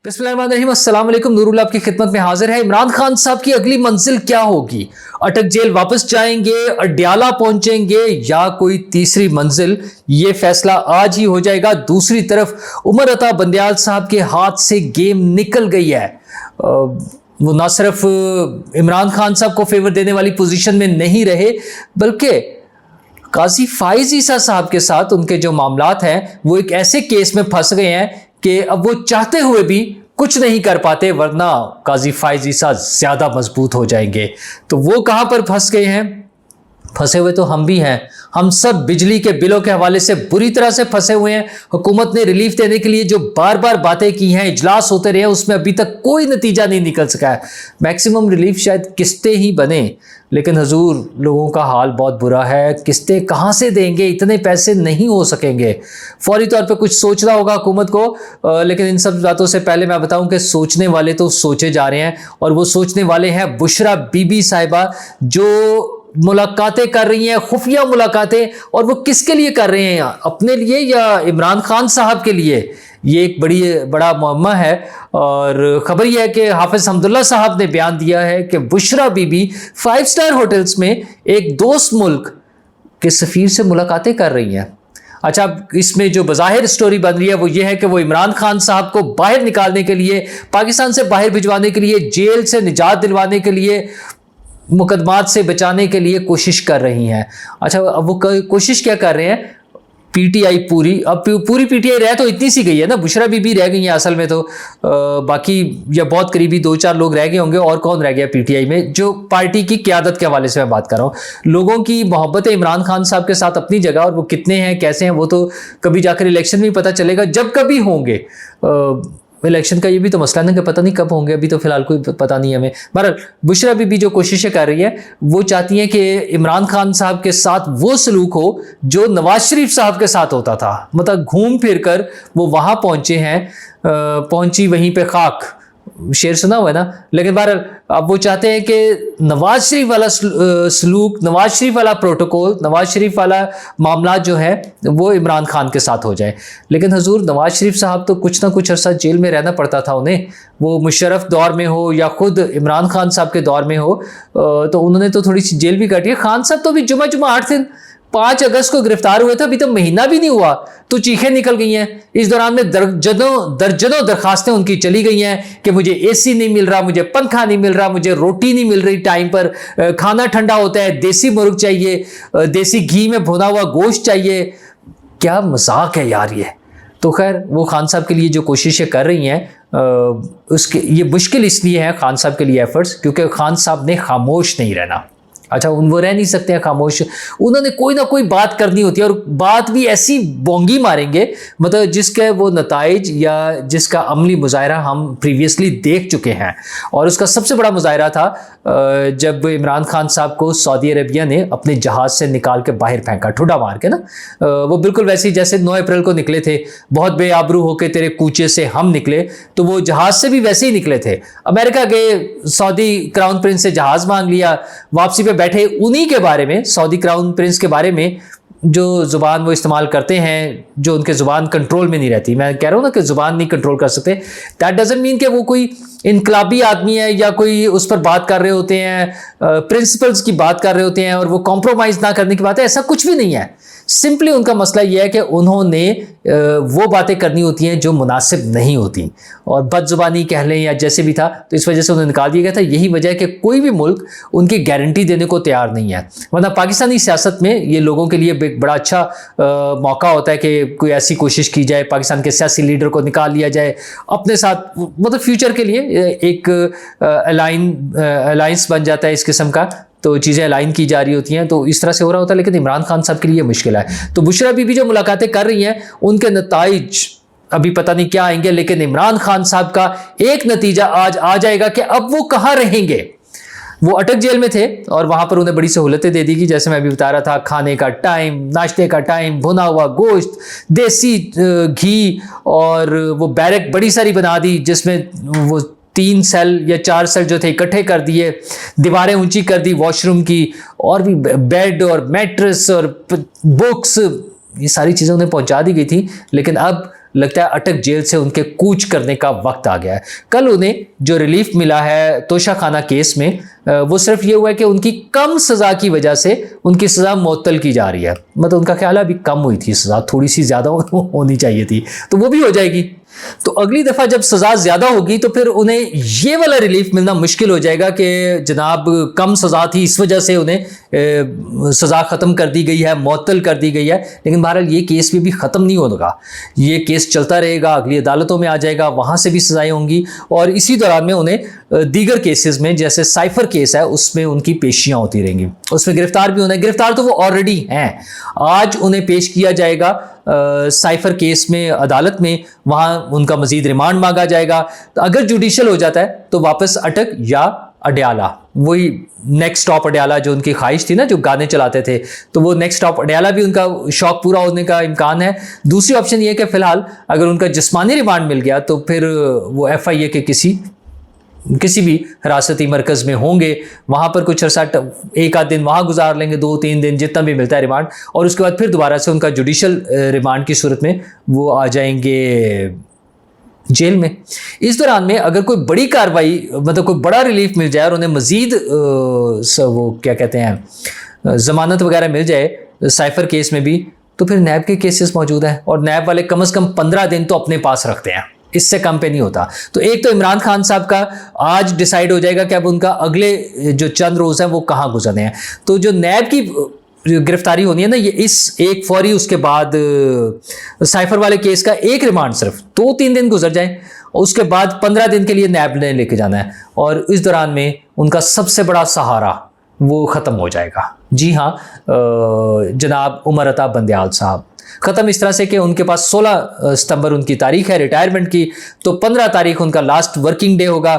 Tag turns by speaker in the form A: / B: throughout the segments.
A: बिस्मिल्लाहिर्रहमानिर्रहीम, अस्सलाम वालेकुम। नूरुल्लाह आपकी खिदमत में हाजिर है। इमरान खान साहब की अगली मंजिल क्या होगी? अटक जेल वापस जाएंगे, अड्याला पहुंचेंगे या कोई तीसरी मंजिल? ये फैसला आज ही हो जाएगा। दूसरी तरफ उमर अता बंदयाल साहब के हाथ से गेम निकल गई है। वो ना सिर्फ इमरान खान साहब को फेवर देने वाली पोजीशन में नहीं रहे, बल्कि काजी फाइज ईसा साहब के साथ उनके जो मामलात हैं वो एक ऐसे केस में फंस गए हैं कि अब वो चाहते हुए भी कुछ नहीं कर पाते, वरना काजी फाइज ईसा ज्यादा मजबूत हो जाएंगे। तो वो कहां पर फंस गए हैं? फंसे हुए तो हम भी हैं। हम सब बिजली के बिलों के हवाले से बुरी तरह से फंसे हुए हैं। हुकूमत ने रिलीफ देने के लिए जो बार बार बातें की हैं, इजलास होते रहे, उसमें अभी तक कोई नतीजा नहीं निकल सका है। मैक्सिमम रिलीफ शायद किस्तें ही बने, लेकिन हजूर लोगों का हाल बहुत बुरा है। किस्तें कहाँ से देंगे? इतने पैसे नहीं हो सकेंगे। फौरी तौर पे कुछ सोचना होगा हुकूमत को। लेकिन इन सब बातों से पहले मैं बताऊं कि सोचने वाले तो सोचे जा रहे हैं, और वो सोचने वाले हैं बुशरा बीबी साहिबा, जो मुलाकातें कर रही हैं, खुफिया मुलाकातें। और वो किसके लिए कर रहे हैं? अपने लिए या इमरान खान साहब के लिए? ये एक बड़ा मुअम्मा है। और खबर यह है कि हाफिज हमदुल्ला साहब ने बयान दिया है कि बुशरा बीबी 5 स्टार होटल्स में एक दोस्त मुल्क के सफीर से मुलाकातें कर रही हैं। अच्छा, इसमें जो बज़ाहिर स्टोरी बन रही है वो ये है कि वो इमरान खान साहब को बाहर निकालने के लिए, पाकिस्तान से बाहर भिजवाने के लिए, जेल से निजात दिलवाने के लिए, मुकदमात से बचाने के लिए कोशिश कर रही हैं। अच्छा, अब वो कोशिश क्या कर रहे हैं? पीटीआई पूरी पीटीआई रह तो इतनी सी गई है ना, बुशरा बीबी रह गई है असल में तो। बाकी या बहुत करीबी 2-4 लोग रह गए होंगे। और कौन रह गया पीटीआई में? जो पार्टी की क्यादत के हवाले से मैं बात कर रहा हूँ। लोगों की मोहब्बत है इमरान खान साहब के साथ अपनी जगह, और वो कितने हैं, कैसे हैं, वो तो कभी जाकर इलेक्शन में पता चलेगा, जब कभी होंगे। इलेक्शन का ये भी तो मसला नहीं कि पता नहीं कब होंगे, अभी तो फिलहाल कोई पता नहीं है हमें। बहरहाल बुशरा बीबी जो कोशिशें कर रही है, वो चाहती हैं कि इमरान खान साहब के साथ वो सलूक हो जो नवाज शरीफ साहब के साथ होता था। मतलब घूम फिर कर वो वहां पहुंचे हैं। पहुंची वहीं पे खाक, शेर सुना हुआ है ना। लेकिन बहरहाल अब वो चाहते हैं कि नवाज शरीफ वाला सलूक, नवाज शरीफ वाला प्रोटोकॉल, नवाज शरीफ वाला मामला जो है वो इमरान खान के साथ हो जाए। लेकिन हजूर नवाज शरीफ साहब तो कुछ ना कुछ अर्सा जेल में रहना पड़ता था उन्हें। वो मुशर्रफ दौर में हो या खुद इमरान खान साहब के दौर में हो, तो उन्होंने तो थोड़ी सी जेल भी काटी है। खान साहब तो अभी जुमा 8 दिन 5 अगस्त को गिरफ्तार हुए थे, अभी तो महीना भी नहीं हुआ तो चीखें निकल गई हैं। इस दौरान में दर्जनों दरखास्तें उनकी चली गई हैं कि मुझे एसी नहीं मिल रहा, मुझे पंखा नहीं मिल रहा, मुझे रोटी नहीं मिल रही टाइम पर, खाना ठंडा होता है, देसी मुर्ग चाहिए, देसी घी में भुना हुआ गोश्त चाहिए। क्या मजाक है यार ये। तो खैर वो खान साहब के लिए जो कोशिशें कर रही हैं, उसके ये मुश्किल इसलिए है खान साहब के लिए एफर्ट्स, क्योंकि खान साहब ने खामोश नहीं रहना। अच्छा, वो रह नहीं सकते हैं खामोश, उन्होंने कोई ना कोई बात करनी होती है, और बात भी ऐसी बोंगी मारेंगे मतलब जिसके वो नताइज या जिसका अमली मुजाहरा हम प्रीवियसली देख चुके हैं। और उसका सबसे बड़ा मुजाहरा था जब इमरान खान साहब को सऊदी अरेबिया ने अपने जहाज से निकाल के बाहर फेंका, ठुडा मार के ना। वो बिल्कुल वैसे ही जैसे 9 अप्रैल को निकले थे, बहुत बेआबरू होके तेरे कूचे से हम निकले, तो वो जहाज से भी वैसे ही निकले थे। अमेरिका गए, सऊदी क्राउन प्रिंस से जहाज मांग लिया, वापसी पे बैठे उन्हीं के बारे में, सऊदी क्राउन प्रिंस के बारे में जो जुबान वो इस्तेमाल करते हैं, जो उनके जुबान कंट्रोल में नहीं रहती। मैं कह रहा हूं ना कि जुबान नहीं कंट्रोल कर सकते, दैट डजंट मीन कि वो कोई इनकलाबी आदमी है या कोई उस पर बात कर रहे होते हैं, प्रिंसिपल्स की बात कर रहे होते हैं और वो कॉम्प्रोमाइज ना करने की बात है। ऐसा कुछ भी नहीं है। सिंपली उनका मसला यह है कि उन्होंने वो बातें करनी होती हैं जो मुनासिब नहीं होती, और बदजुबानी कह लें या जैसे भी था, तो इस वजह से उन्हें निकाल दिया गया था। यही वजह है कि कोई भी मुल्क उनकी गारंटी देने को तैयार नहीं है। वरना पाकिस्तानी सियासत में ये लोगों के लिए एक बड़ा अच्छा मौका होता है कि कोई ऐसी कोशिश की जाए, पाकिस्तान के सियासी लीडर को निकाल लिया जाए अपने साथ, मतलब फ्यूचर के लिए एक अलायंस बन जाता है इस किस्म का, तो चीज़ें अलाइन की जा रही होती हैं। तो इस तरह से हो रहा होता है। लेकिन इमरान खान साहब के लिए मुश्किल है। तो बुशरा बीबी जो मुलाकातें कर रही हैं, उनके नताइज अभी पता नहीं क्या आएंगे, लेकिन इमरान खान साहब का एक नतीजा आज आ जाएगा कि अब वो कहाँ रहेंगे। वो अटक जेल में थे और वहां पर उन्हें बड़ी सहूलतें दे दी गई, जैसे मैं अभी बता रहा था, खाने का टाइम, नाश्ते का टाइम, भुना हुआ गोश्त, देसी घी, और वो बैरक बड़ी सारी बना दी जिसमें वो 3 सेल या 4 सेल जो थे इकट्ठे कर दिए, दीवारें ऊंची कर दी वॉशरूम की, और भी बेड और मैट्रेस और बुक्स, ये सारी चीज़ें उन्हें पहुंचा दी गई थी। लेकिन अब लगता है अटक जेल से उनके कूच करने का वक्त आ गया है। कल उन्हें जो रिलीफ मिला है तोशाखाना केस में, वो सिर्फ ये हुआ है कि उनकी कम सज़ा की वजह से उनकी सज़ा मुअत्तल की जा रही है। मतलब उनका ख्याल है अभी कम हुई थी सज़ा, थोड़ी सी ज़्यादा होनी चाहिए थी, तो वो भी हो जाएगी। तो अगली दफ़ा जब सज़ा ज़्यादा होगी तो फिर उन्हें ये वाला रिलीफ मिलना मुश्किल हो जाएगा कि जनाब कम सज़ा थी इस वजह से उन्हें सज़ा ख़त्म कर दी गई है, मुअत्तल कर दी गई है। लेकिन बहरहाल ये केस भी ख़त्म नहीं होगा, ये केस चलता रहेगा, अगली अदालतों में आ जाएगा, वहाँ से भी सज़ाएँ होंगी और इसी दौरान में उन्हें दीगर केसेस में जैसे साइफर केस है उसमें उनकी पेशियाँ होती रहेंगी, उसमें गिरफ्तार भी होना है। गिरफ्तार तो वो ऑलरेडी हैं, आज उन्हें पेश किया जाएगा साइफर केस में अदालत में, वहाँ उनका मजीद रिमांड मांगा जाएगा। तो अगर जुडिशल हो जाता है तो वापस अटक या अडयाला, वही नेक्स्ट स्टॉप अडयाला जो उनकी ख्वाहिश थी ना, जो गाने चलाते थे, तो वो नेक्स्ट स्टॉप अडयाला भी उनका शौक पूरा होने का इम्कान है। दूसरी ऑप्शन ये है कि फिलहाल अगर उनका जिस्मानी रिमांड मिल गया तो फिर वो FIA के किसी भी हिरासती मरकज़ में होंगे, वहाँ पर कुछ अर्सा एक आध दिन वहाँ गुजार लेंगे, 2-3 दिन जितना भी मिलता है रिमांड, और उसके बाद फिर दोबारा से उनका जुडिशल रिमांड की सूरत में वो आ जाएंगे जेल में। इस दौरान में अगर कोई बड़ी कार्रवाई, मतलब कोई बड़ा रिलीफ मिल जाए और उन्हें मज़ीद वो क्या कहते हैं ज़मानत वगैरह मिल जाए साइफर केस में भी, तो फिर नैब के केसेस मौजूद हैं और नैब वाले कम से कम 15 दिन तो अपने पास रखते हैं, इससे कम पे नहीं होता। तो एक तो इमरान खान साहब का आज डिसाइड हो जाएगा कि अब उनका अगले जो चंद रोज़ हैं वो कहाँ गुजरने हैं। तो जो नैब की गिरफ्तारी होनी है ना, ये इस एक फौरी, उसके बाद साइफर वाले केस का एक रिमांड सिर्फ 2-3 दिन गुजर जाए, उसके बाद 15 दिन के लिए नैब ने लेके जाना है और इस दौरान में उनका सबसे बड़ा सहारा वो ख़त्म हो जाएगा। जी हाँ, जनाब उमर अता बंदयाल साहब ख़त्म इस तरह से कि उनके पास 16 सितंबर उनकी तारीख है रिटायरमेंट की, तो 15 तारीख उनका लास्ट वर्किंग डे होगा।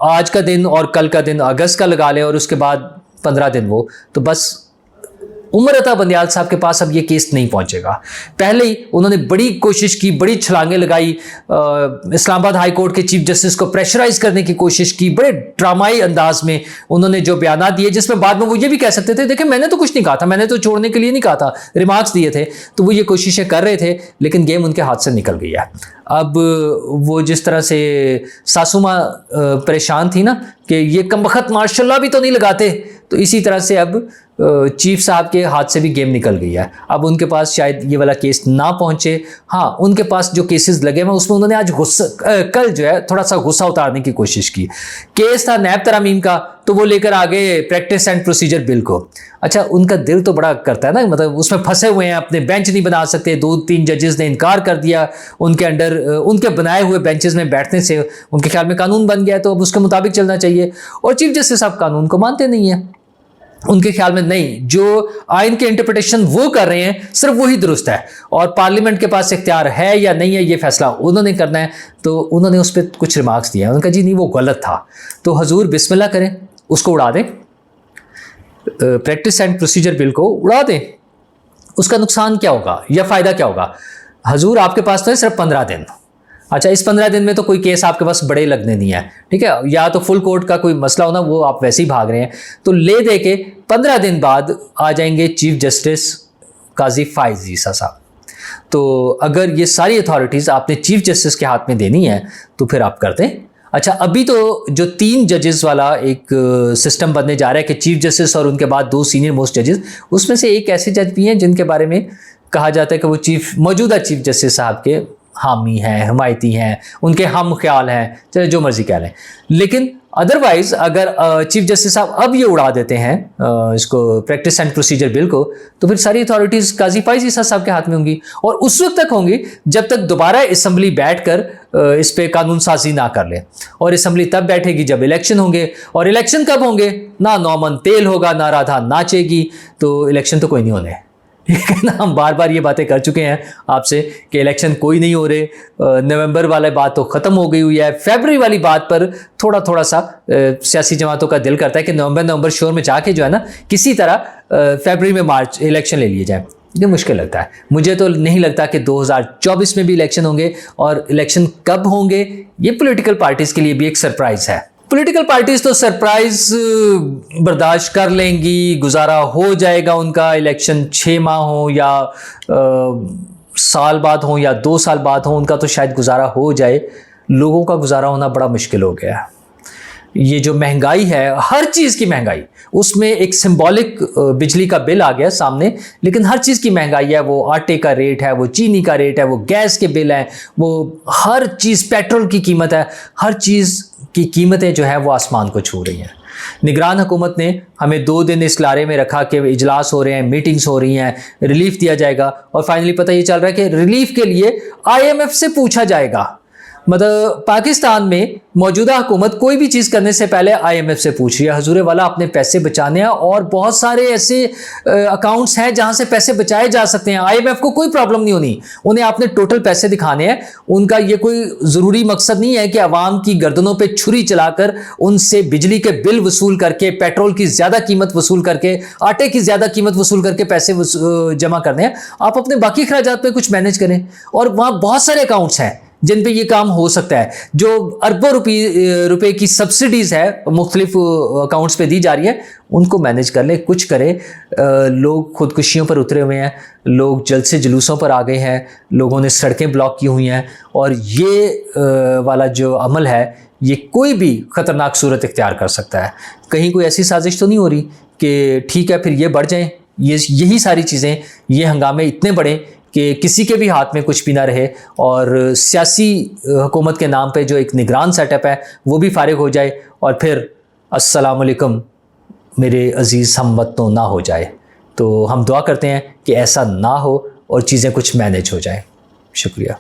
A: आज का दिन और कल का दिन अगस्त का लगा लें और उसके बाद 15 दिन वो, तो बस उमर अता बंदयाल साहब के पास अब ये केस नहीं पहुंचेगा। पहले ही उन्होंने बड़ी कोशिश की, बड़ी छलांगे लगाई, इस्लामाबाद हाई कोर्ट के चीफ जस्टिस को प्रेशराइज करने की कोशिश की, बड़े ड्रामाई अंदाज में उन्होंने जो बयान दिए, जिसमें बाद में वो ये भी कह सकते थे देखिए मैंने तो कुछ नहीं कहा था, मैंने तो छोड़ने के लिए नहीं कहा था, रिमार्क्स दिए थे। तो वो ये कोशिशें कर रहे थे लेकिन गेम उनके हाथ से निकल गई है। अब वो जिस तरह से सासुमा परेशान थी ना कि ये कमबख्त माशाल्लाह भी तो नहीं लगाते, तो इसी तरह से अब चीफ साहब के हाथ से भी गेम निकल गई है। अब उनके पास शायद ये वाला केस ना पहुंचे। हाँ, उनके पास जो केसेस लगे हैं उसमें उन्होंने आज कल जो है थोड़ा सा गुस्सा उतारने की कोशिश की। केस था नैब तरामीम का, तो वो लेकर आ गए प्रैक्टिस एंड प्रोसीजर बिल को। अच्छा, उनका दिल तो बड़ा करता है ना, मतलब उसमें फंसे हुए हैं, अपने बेंच नहीं बना सकते, 2-3 जजेस ने इनकार कर दिया उनके अंडर, उनके बनाए हुए बेंचेस में बैठने से। उनके ख्याल में कानून बन गया तो अब उसके मुताबिक चलना चाहिए, और चीफ जस्टिस साहब कानून को मानते नहीं है। उनके ख्याल में नहीं, जो आइन के इंटरप्रिटेशन वो कर रहे हैं सिर्फ वही दुरुस्त है, और पार्लियामेंट के पास इख्तियार है या नहीं है ये फैसला उन्होंने करना है। तो उन्होंने उस पर कुछ रिमार्क्स दिए, उन्होंने कहा जी नहीं वो गलत था, तो हजूर बिस्मिल्लाह करें, उसको उड़ा दें, प्रैक्टिस एंड प्रोसीजर बिल को उड़ा दें। उसका नुकसान क्या होगा या फ़ायदा क्या होगा? हजूर आपके पास तो है सिर्फ 15 दिन। अच्छा, इस 15 दिन में तो कोई केस आपके पास बड़े लगने नहीं है, ठीक है, या तो फुल कोर्ट का कोई मसला होना, वो आप वैसे ही भाग रहे हैं, तो ले दे के 15 दिन बाद आ जाएंगे चीफ जस्टिस काजी फाइज ईसा साहब। तो अगर ये सारी अथॉरिटीज़ आपने चीफ जस्टिस के हाथ में देनी है तो फिर आप कर दें। अच्छा, अभी तो जो 3 जजेस वाला एक सिस्टम बनने जा रहा है कि चीफ जस्टिस और उनके बाद 2 सीनियर मोस्ट जजेस, उसमें से एक ऐसे जज भी हैं जिनके बारे में कहा जाता है कि वो मौजूदा चीफ जस्टिस साहब के हामी हैं, हमायती हैं, उनके हम ख्याल हैं, चाहे जो मर्जी कह लें। लेकिन अदरवाइज अगर चीफ जस्टिस साहब अब ये उड़ा देते हैं इसको प्रैक्टिस एंड प्रोसीजर बिल को, तो फिर सारी अथॉरिटीज़ काजी फाइज ईसा साहब के हाथ में होंगी, और उस वक्त तक होंगी जब तक दोबारा असम्बली बैठकर इस पे कानून साजी ना कर ले। और असम्बली तब बैठेगी जब इलेक्शन होंगे, और इलेक्शन कब होंगे? ना नौमन तेल होगा ना राधा नाचेगी, तो इलेक्शन तो कोई नहीं होने। ठीक है ना, हम बार बार ये बातें कर चुके हैं आपसे कि इलेक्शन कोई नहीं हो रहे। नवंबर वाला बात तो ख़त्म हो गई हुई है। फरवरी वाली बात पर थोड़ा सा सियासी जमातों का दिल करता है कि नवंबर शोर में जाके जो है ना किसी तरह फरवरी में मार्च इलेक्शन ले लिए जाए। ये मुश्किल लगता है, मुझे तो नहीं लगता कि 2024 में भी इलेक्शन होंगे, और इलेक्शन कब होंगे ये पॉलिटिकल पार्टीज़ के लिए भी एक सरप्राइज़ है। पॉलिटिकल पार्टीज तो सरप्राइज बर्दाश्त कर लेंगी, गुजारा हो जाएगा उनका, इलेक्शन 6 माह हो या साल बाद हो या 2 साल बाद हो, उनका तो शायद गुजारा हो जाए, लोगों का गुजारा होना बड़ा मुश्किल हो गया है। ये जो महंगाई है, हर चीज़ की महंगाई, उसमें एक सिंबॉलिक बिजली का बिल आ गया सामने, लेकिन हर चीज़ की महंगाई है। वो आटे का रेट है, वो चीनी का रेट है, वो गैस के बिल हैं, वो हर चीज़, पेट्रोल की कीमत है, हर चीज़ की कीमतें जो है वो आसमान को छू रही हैं। निगरान हुकूमत ने हमें 2 दिन इस लारे में रखा कि इजलास हो रहे हैं, मीटिंग्स हो रही हैं, रिलीफ दिया जाएगा, और फाइनली पता ये चल रहा है कि रिलीफ के लिए IMF से पूछा जाएगा। मतलब पाकिस्तान में मौजूदा हुकूमत कोई भी चीज़ करने से पहले IMF से पूछ रही है। हजूर वाला, अपने पैसे बचाने हैं, और बहुत सारे ऐसे अकाउंट्स हैं जहां से पैसे बचाए जा सकते हैं। IMF को कोई प्रॉब्लम नहीं होनी, उन्हें आपने टोटल पैसे दिखाने हैं। उनका ये कोई ज़रूरी मकसद नहीं है कि आवाम की गर्दनों पे छुरी चलाकर उनसे बिजली के बिल वसूल करके, पेट्रोल की ज़्यादा कीमत वसूल करके, आटे की ज़्यादा कीमत वसूल करके पैसे जमा करने हैं। आप अपने बाकी खर्चात पे कुछ मैनेज करें, और वहाँ बहुत सारे अकाउंट्स हैं जिन पे ये काम हो सकता है। जो अरबों रुपए की सब्सिडीज़ है मुख्तलिफ अकाउंट्स पे दी जा रही है, उनको मैनेज कर ले, कुछ करें। लोग खुदकुशियों पर उतरे हुए हैं, लोग जल्द से जुलूसों पर आ गए हैं, लोगों ने सड़कें ब्लॉक की हुई हैं, और ये वाला जो अमल है, ये कोई भी ख़तरनाक सूरत इख्तियार कर सकता है। कहीं कोई ऐसी साजिश तो नहीं हो रही कि ठीक है फिर ये बढ़ जाएं, यही सारी चीज़ें, ये हंगामे इतने बड़े कि किसी के भी हाथ में कुछ भी ना रहे, और सियासी हुकूमत के नाम पे जो एक निगरान सेटअप है वो भी फारिग हो जाए, और फिर अस्सलाम वालेकुम मेरे अजीज़ हमवतनों ना हो जाए। तो हम दुआ करते हैं कि ऐसा ना हो और चीज़ें कुछ मैनेज हो जाएं। शुक्रिया।